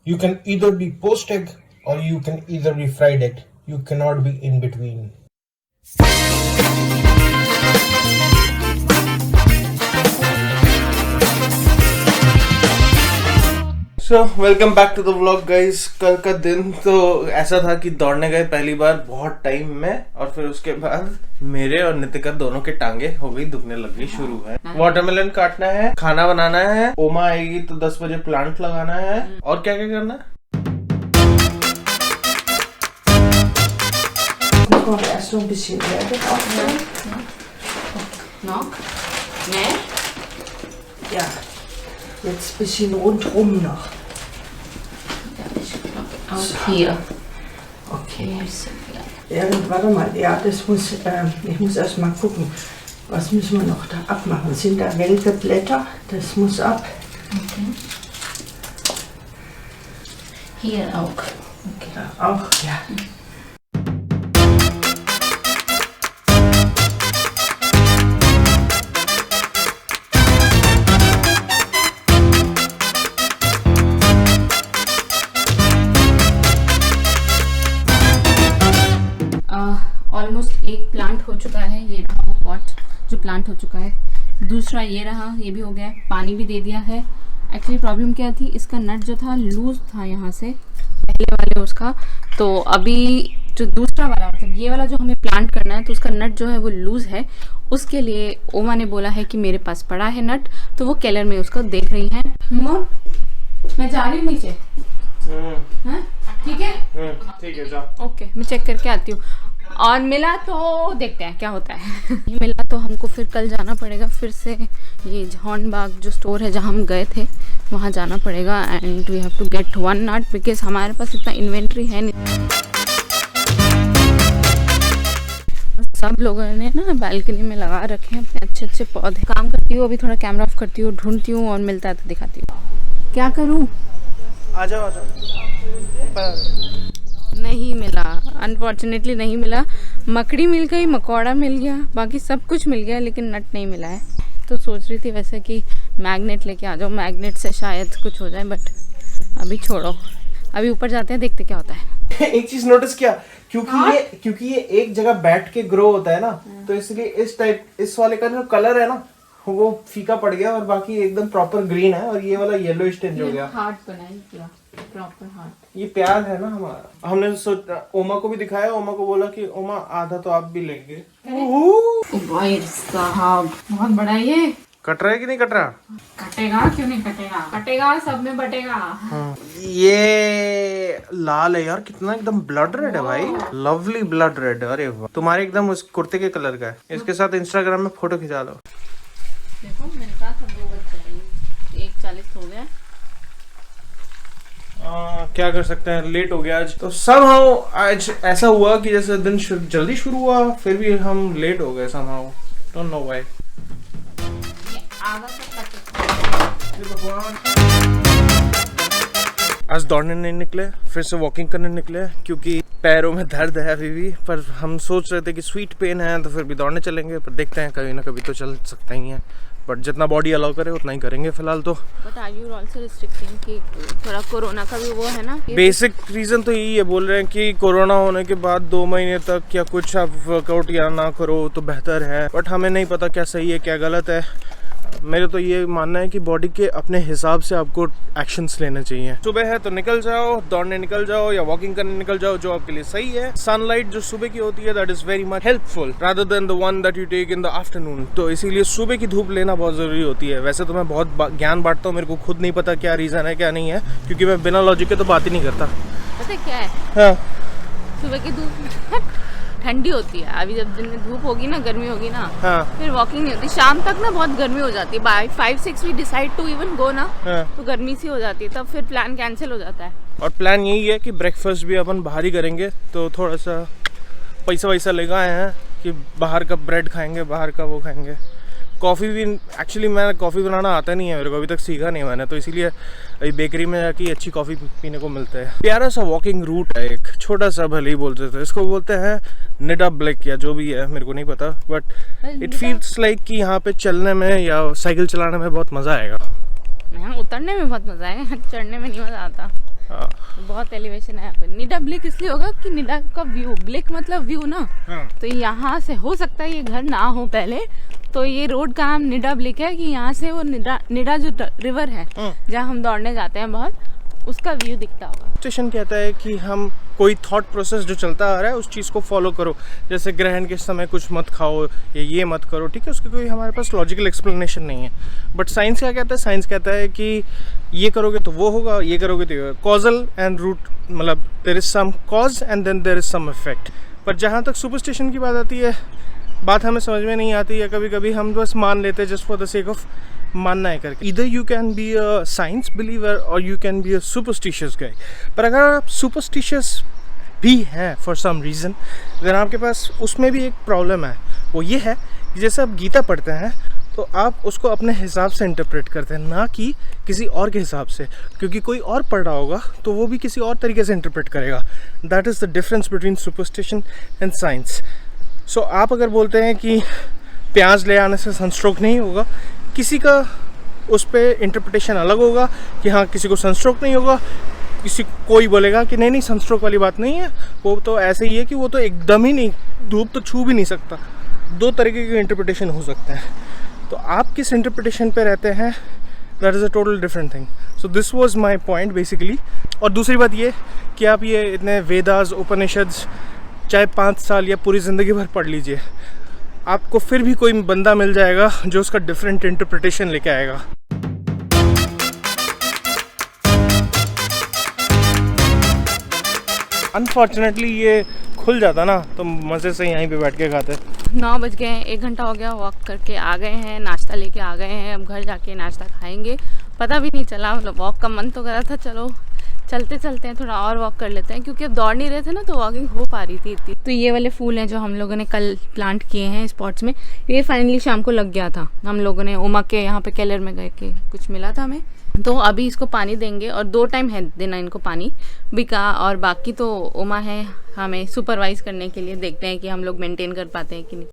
You can either be poached egg or you can either be fried egg. You cannot be in between. So welcome back to the vlog guys. कल का दिन तो ऐसा था कि दौड़ने गए पहली बार बहुत टाइम में, और फिर उसके बाद मेरे और नितिका दोनों के टांगे हो गई दुखने लग गई शुरू है। वाटरमेलन काटना है, खाना बनाना है, ओमा आएगी तो 10 बजे प्लांट लगाना है, और क्या क्या करना है। Erst noch ein bisschen Erde drauf. Noch? Mehr? Ja. Jetzt ein bisschen rundrum noch. Ja, ich glaube auch hier. Okay. Ja. Warte mal, ja, das muss, ich muss erst mal gucken, was müssen wir noch da abmachen. Sind da welke Blätter? Das muss ab. Okay. Hier auch. Okay. Da auch, ja. Almost एक plant हो चुका है, ये रहा वो pot जो plant हो चुका है। दूसरा ये रहा, ये भी हो गया है, पानी भी दे दिया है। एक्चुअली प्रॉब्लम क्या थी, इसका नट जो था लूज था यहाँ से पहले वाले उसका, तो अभी जो दूसरा वाला मतलब ये वाला जो हमें प्लांट करना है तो उसका नट जो है वो लूज है। उसके लिए ओमा ने बोला है कि मेरे पास पड़ा है नट, तो वो केलर में उसको देख रही है। मैं जा रही हूँ नीचे, ठीक है ठीक है जाओ। ओके, मैं चेक करके आती हूँ, और मिला तो देखते हैं क्या होता है। ये मिला तो हमको फिर कल जाना पड़ेगा फिर से, ये हॉर्नबाग जो स्टोर है जहाँ हम गए थे वहाँ जाना पड़ेगा, and we have to get 1 nut because हमारे पास इतना इन्वेंट्री है नहीं। सब लोगों ने ना बालकनी में लगा रखे हैं अपने अच्छे अच्छे पौधे। काम करती हूँ, अभी थोड़ा कैमरा ऑफ करती हूँ, ढूंढती हूँ, और मिलता है तो दिखाती हूँ। क्या करूँ? आ जाओ। नहीं मिला, अनफॉर्चुनेटली नहीं मिला। मकड़ी मिल गई, मकौड़ा मिल गया, बाकी सब कुछ मिल गया, लेकिन नट नहीं मिला है। तो सोच रही थी वैसे कि मैग्नेट लेके आ जाओ, मैग्नेट से शायद कुछ हो जाए, बट अभी छोड़ो, अभी ऊपर जाते हैं, देखते क्या होता है। एक चीज नोटिस किया, क्योंकि ये एक जगह बैठ के ग्रो होता है ना, तो इसलिए इस वाले का जो कलर है ना वो फीका पड़ गया, और बाकी एकदम प्रॉपर ग्रीन है, और ये वाला येलो टिंज हो गया। हार्ट बनाए पूरा प्रॉपर हार्ट। ये प्यार है ना हमारा। हमने सोचा, ओमा को भी दिखाया, ओमा को बोला कि ओमा आधा तो आप भी लेंगे। भाई साहब बहुत बड़ा है ये। कट रहा है कि नहीं कट रहा? कटेगा क्यों नहीं कटेगा, कटेगा, सब में बटेगा। ये लाल है यार, कितना एकदम ब्लड रेड है भाई, लवली ब्लड रेड। अरे वाह, तुम्हारे एकदम उस कुर्ते के कलर का है। इसके साथ इंस्टाग्राम में फोटो खिंचा लो। देखो मैंने कहा था 2 बज जाएंगे, 1:40 हो गया। क्या कर सकते हैं, लेट हो गया आज। तो somehow आज ऐसा हुआ कि जैसे दिन जल्दी शुरू हुआ, फिर भी हम लेट हो गए somehow, don't know why। ये आधा सा कट। आज दौड़ने नहीं निकले, फिर से वॉकिंग करने निकले, क्योंकि पैरों में दर्द है अभी भी। पर हम सोच रहे थे कि स्वीट पेन है तो फिर भी दौड़ने चलेंगे, पर देखते हैं, कभी ना कभी तो चल सकते ही हैं, बट जितना बॉडी अलाउ करे उतना ही करेंगे फिलहाल तो। But are you also restricting कि थोड़ा कोरोना का भी वो है ना? बेसिक रीजन तो यही है, बोल रहे हैं कि कोरोना होने के बाद 2 महीने तक या कुछ आप वर्कआउट या ना करो तो बेहतर है, बट हमें नहीं पता क्या सही है क्या गलत है। मेरे तो ये मानना है कि बॉडी के अपने हिसाब से आपको एक्शंस लेने चाहिए। सुबह है तो निकल जाओ, दौड़ने निकल जाओ या वॉकिंग करने निकल जाओ, जो आपके लिए सही है। सनलाइट जो सुबह की होती है that is very much helpful rather than the one that you take in the afternoon. तो इसीलिए सुबह की धूप लेना बहुत जरूरी होती है। वैसे तो मैं बहुत ज्ञान बांटता हूँ, मेरे को खुद नहीं पता क्या रीजन है क्या नहीं है, क्योंकि मैं बिना लॉजिक के तो बात ही नहीं करता। पता क्या है, हाँ, सुबह की धूप ठंडी होती है। अभी जब दिन में धूप होगी ना, गर्मी होगी ना, हाँ, फिर वॉकिंग नहीं होती। शाम तक ना बहुत गर्मी हो जाती है, by 5-6 we decide to even go ना, हाँ। तो गर्मी सी हो जाती है, तब फिर प्लान कैंसिल हो जाता है। और प्लान यही है कि ब्रेकफास्ट भी अपन बाहर ही करेंगे, तो थोड़ा सा पैसा वैसा लेकर आए हैं कि बाहर का ब्रेड खाएंगे, बाहर का वो खाएंगे। कॉफ़ी भी एक्चुअली मैं कॉफ़ी बनाना आता नहीं है मेरे को, अभी तक सीखा नहीं मैंने, तो इसीलिए अभी बेकरी में जाके अच्छी कॉफ़ी पीने को मिलता है। प्यारा सा वॉकिंग रूट है, एक छोटा सा, भले ही बोलते थे इसको, बोलते हैं निडा ब्लैक या जो भी है, मेरे को नहीं पता, बट इट फील्स लाइक कि यहाँ पे चलने में या साइकिल चलाने में बहुत मज़ा आएगा। यहाँ उतरने में बहुत मज़ा है, चढ़ने में नहीं मज़ा आता। हाँ। बहुत एलिवेशन है यहाँ पे। निडा ब्लिक इसलिए होगा कि निडा का व्यू, ब्लिक मतलब व्यू ना, हाँ। तो यहाँ से हो सकता है ये घर ना हो पहले, तो ये रोड का नाम निडा ब्लिक है कि यहाँ से वो निडा जो रिवर है जहाँ हम दौड़ने जाते हैं बहुत, उसका व्यू दिखता होगा। स्टेशन कहता है कि हम कोई थॉट प्रोसेस जो चलता आ रहा है उस चीज़ को फॉलो करो, जैसे ग्रहण के समय कुछ मत खाओ या ये मत करो, ठीक है, उसकी कोई हमारे पास लॉजिकल एक्सप्लेनेशन नहीं है। बट साइंस क्या कहता है? साइंस कहता है कि ये करोगे तो वो होगा, ये करोगे तो ये, कॉजल एंड रूट, मतलब there is some cause and then there is some effect. पर जहाँ तक सुपरस्टिशन की बात आती है, बात हमें समझ में नहीं आती है, कभी कभी हम बस मान लेते हैं just for the sake of मानना है करके। इधर you can be a science believer और you can be a superstitious guy. पर अगर आप सुपरस्टिशियस भी हैं फॉर सम रीज़न, देन आपके पास उसमें भी एक प्रॉब्लम है। वो ये है कि जैसे आप गीता पढ़ते हैं तो आप उसको अपने हिसाब से इंटरप्रेट करते हैं, ना कि किसी और के हिसाब से, क्योंकि कोई और पढ़ रहा होगा तो वो भी किसी और तरीके से इंटरप्रेट करेगा। That is the difference between superstition and science. So आप अगर बोलते हैं कि प्याज ले आने से सनस्ट्रोक नहीं होगा, किसी का उस पर इंटरप्रिटेशन अलग होगा कि हाँ किसी को सनस्ट्रोक नहीं होगा, किसी कोई बोलेगा कि नहीं सनस्ट्रोक वाली बात नहीं है, वो तो ऐसे ही है कि वो तो एकदम ही नहीं, धूप तो छू भी नहीं सकता। दो तरीके के इंटरप्रिटेशन हो सकते हैं, तो आप किस इंटरप्रिटेशन पे रहते हैं, that is a total different thing. So this was my point basically. और दूसरी बात ये कि आप ये इतने वेदास उपनिषद्स चाहे 5 साल या पूरी ज़िंदगी भर पढ़ लीजिए, आपको फिर भी कोई बंदा मिल जाएगा जो उसका डिफरेंट इंटरप्रिटेशन लेके आएगा। अनफॉर्चुनेटली ये खुल जाता ना तो मज़े से यहीं पे बैठ के खाते। 9 बज गए हैं, 1 घंटा हो गया, वॉक करके आ गए हैं, नाश्ता लेके आ गए हैं। अब घर जाके नाश्ता खाएंगे, पता भी नहीं चला, मतलब वॉक का मन तो करा था, चलो चलते चलते हैं थोड़ा और वॉक कर लेते हैं, क्योंकि अब दौड़ नहीं रहे थे ना तो वॉकिंग हो पा रही थी इतनी। तो ये वाले फूल हैं जो हम लोगों ने कल प्लांट किए हैं स्पॉट्स में, ये फाइनली शाम को लग गया था। हम लोगों ने उमा के यहाँ पे केलर में गए के कुछ मिला था हमें, तो अभी इसको पानी देंगे और 2 टाइम है देना इनको पानी बिका, और बाकी तो उमा है हमें सुपरवाइज करने के लिए, देखते हैं कि हम लोग मेंटेन कर पाते हैं कि नहीं।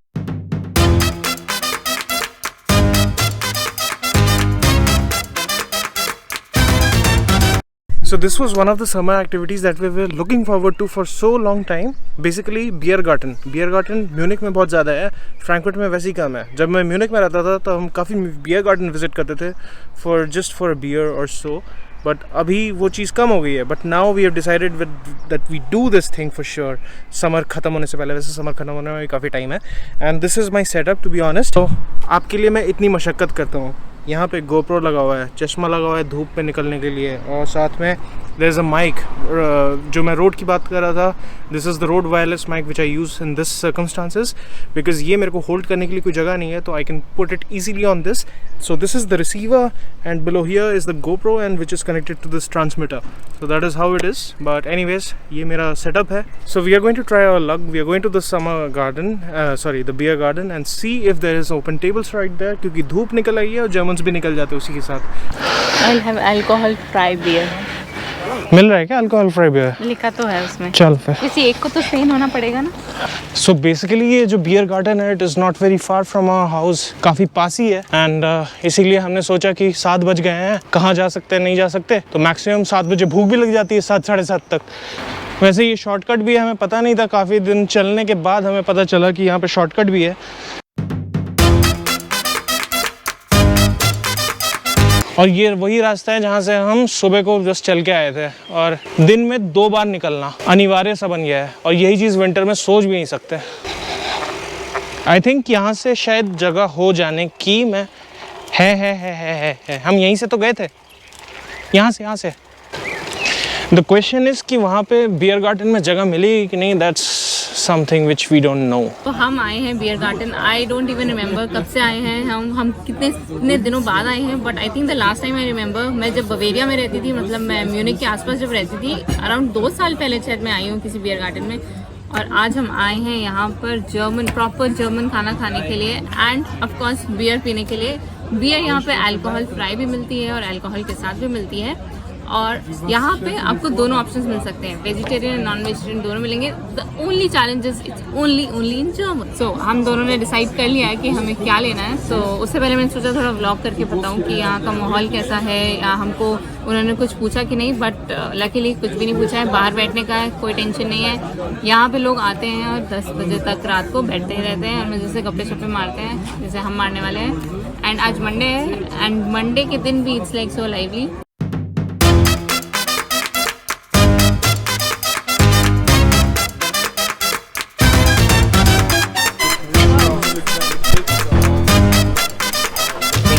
So this was one of the summer activities that we were looking forward to for so long time. Basically beer garden. Beer garden Munich में बहुत ज़्यादा है, फ्रैंकफर्ट में वैसे ही कम है। जब मैं म्यूनिक में रहता था तो हम काफ़ी बियर गार्डन विजिट करते थे फॉर अ बियर और सो, बट अभी वो चीज़ कम हो गई है। But now we have decided that we do this thing for sure, summer ख़त्म होने से पहले। वैसे समर ख़त्म होने में काफ़ी टाइम है, and this is my setup to be honest. तो आपके लिए मैं इतनी मशक्क़त करता हूँ। यहाँ पे गोप्रो लगा हुआ है, चश्मा लगा हुआ है धूप पे निकलने के लिए, और साथ में देयर इज़ अ माइक। जो मैं रोड की बात कर रहा था, this is the Rode wireless mic which I use in this circumstances, because ये मेरे को होल्ड करने के लिए कोई जगह नहीं है, तो I can put it easily on this. So this is the receiver and below here is the GoPro and which is connected to this transmitter. So that is how it is. But anyways ये मेरा setup है। So we are going to try our luck, we are going to the summer garden, sorry the beer garden, and see if there is open tables right there, क्योंकि धूप निकल आई है और Germans भी निकल जाते हैं उसी के साथ। I'll have alcohol free beer. मिल रहा है क्या अल्कोहल फ्राई बियर? लिखा तो है उसमें। चल फिर किसी एक को तो स्टेन होना पड़ेगा ना। सो बेसिकली ये जो बियर गार्डन है, it is not very far from our house, काफ़ी पास ही है। एंड इसीलिए हमने सोचा कि 7 बज गए हैं, कहाँ जा सकते हैं, नहीं जा सकते, तो मैक्सिमम 7 बजे भूख भी लग जाती है, 7 साढ़े 7 तक। वैसे ये शॉर्टकट भी है, हमें पता नहीं था, काफ़ी दिन चलने के बाद हमें पता चला कि यहाँ पे शॉर्टकट भी है। और ये वही रास्ता है जहाँ से हम सुबह को जस्ट चल के आए थे, और दिन में 2 बार निकलना अनिवार्य सा बन गया है, और यही चीज़ विंटर में सोच भी नहीं सकते। आई थिंक यहाँ से शायद जगह हो जाने की, मैं है। हम यहीं से तो गए थे, यहाँ से। द क्वेश्चन इज़ कि वहाँ पे बियर गार्डन में जगह मिलेगी कि नहीं, that's something which we don't know. तो हम आए हैं beer garden, I don't even remember कब से आए हैं हम कितने दिनों बाद आए हैं, but I think the last time I remember, मैं जब बवेरिया में रहती थी, मतलब मैं म्यूनिक के आसपास जब रहती थी, अराउंड 2 साल पहले शायद मैं आई हूँ किसी बियर गार्डन में। और आज हम आए हैं यहाँ पर प्रॉपर जर्मन खाना खाने के लिए, एंड ऑफ कोर्स बियर पीने के लिए। बियर यहाँ पे अल्कोहल फ्राई भी मिलती है और अल्कोहल के साथ भी मिलती है, और यहाँ पे आपको दोनों ऑप्शंस मिल सकते हैं, वेजिटेरियन और नॉन वेजिटेरियन दोनों मिलेंगे। The only challenge is it's only in German. So हम दोनों ने डिसाइड कर लिया है कि हमें क्या लेना है। तो उससे पहले मैंने सोचा थोड़ा व्लॉग करके बताऊँ कि यहाँ का माहौल कैसा है, या हमको उन्होंने कुछ पूछा कि नहीं, बट लकीली कुछ भी नहीं पूछा है। बाहर बैठने का है, कोई टेंशन नहीं है। यहाँ पे लोग आते हैं और 10 बजे तक रात को बैठते ही रहते हैं और मजे से गप्पे शप्पे मारते हैं, जैसे हम मारने वाले हैं। एंड आज मंडे है, एंड मंडे के दिन भी इट्स लाइक सो लाइवली।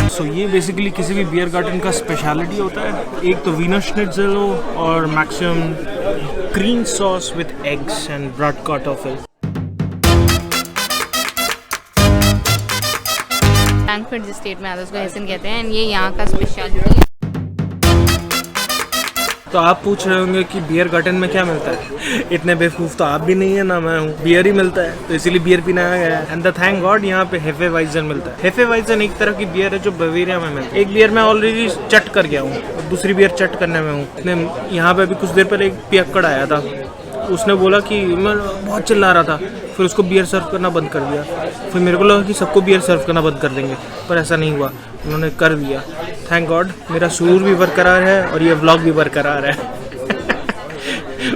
सो ये बेसिकली किसी भी बियर गार्डन का स्पेशलिटी होता है। एक तो वीनर श्निट्ज़ेल हो और maximum green sauce with eggs and bratkartoffeln. Frankfurt जिस स्टेट में आता है उसको हेसन कहते हैं, एंड ये यहाँ का स्पेशलिटी है। तो आप पूछ रहे होंगे कि बियर गार्डन में क्या मिलता है। इतने बेवकूफ़ तो आप भी नहीं है ना मैं हूँ, बियर ही मिलता है, तो इसीलिए बियर पीना आ गया है। एंड द थैंक गॉड यहाँ पे हेफेवाइजन मिलता है। हेफेवाइजन एक तरह की बियर है जो बवेरिया में मिलती है। एक बियर मैं ऑलरेडी चट कर गया हूँ और दूसरी बियर चट करने में हूँ। यहाँ पे अभी कुछ देर पहले एक पियक्कड़ आया था, उसने बोला कि मैं बहुत चिल्ला रहा था, फिर उसको बियर सर्व करना बंद कर दिया। फिर मेरे को लगा कि सबको बियर सर्व करना बंद कर देंगे, पर ऐसा नहीं हुआ, उन्होंने कर दिया। थैंक गॉड मेरा सुरूर भी बरकरार है और ये व्लॉग भी बरकरार है।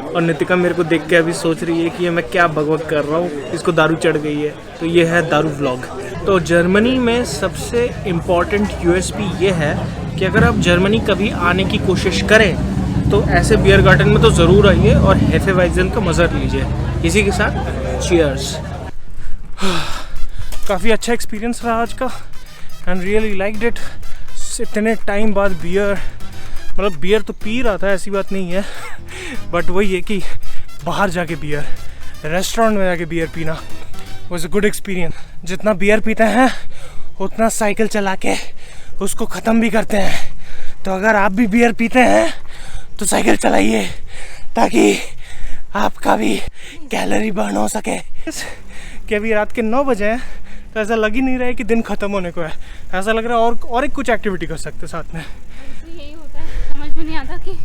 और नितिका मेरे को देख के अभी सोच रही है कि ये मैं क्या बकवास कर रहा हूँ, इसको दारू चढ़ गई है। तो ये है दारू व्लॉग। तो जर्मनी में सबसे इम्पॉर्टेंट यूएसपी ये है कि अगर आप जर्मनी कभी आने की कोशिश करें तो ऐसे बियर गार्डन में तो ज़रूर आइए और हेफेवाइजन का मज़ा लीजिए। इसी के साथ चीयर्स। काफ़ी अच्छा एक्सपीरियंस रहा आज का, एंड रियली लाइक्ड इट। इतने टाइम बाद बियर, मतलब बियर तो पी रहा था, ऐसी बात नहीं है, बट वही है कि बाहर जाके बियर, रेस्टोरेंट में जाके बियर पीना वाज अ गुड एक्सपीरियंस। जितना बियर पीते हैं उतना साइकिल चला के उसको ख़त्म भी करते हैं। तो अगर आप भी बियर पीते हैं तो साइकिल चलाइए ताकि आपका भी कैलोरी बर्न हो सके। कि अभी रात के 9 बजे हैं तो ऐसा लग ही नहीं रहा है कि दिन ख़त्म होने को है। ऐसा लग रहा है और एक कुछ एक्टिविटी कर सकते साथ में। यही होता है, समझ में नहीं आता कि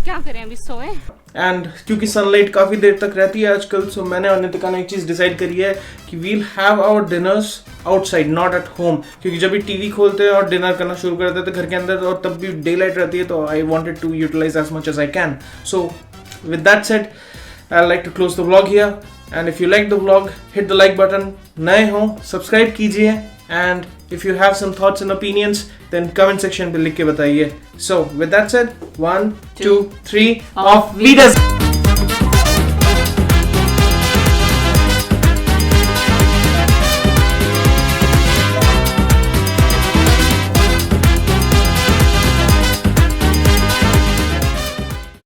क्या करें, अभी सोए। एंड क्योंकि सनलाइट काफ़ी देर तक रहती है आजकल, सो मैंने और नितिका ने एक चीज़ डिसाइड करी है कि we'll have our dinners outside, not at home. क्योंकि जब भी टीवी खोलते हैं और डिनर करना शुरू कर देते हैं घर के अंदर, और तब भी डे लाइट रहती है, तो I wanted to utilise as much as I can. So with that said I like to close the vlog here, and if you like the vlog hit the like button. नए हो subscribe कीजिए, and if you have some thoughts and opinions then comment section पे लिख के बताइए। So with that said, 1 2 3 off Vidas।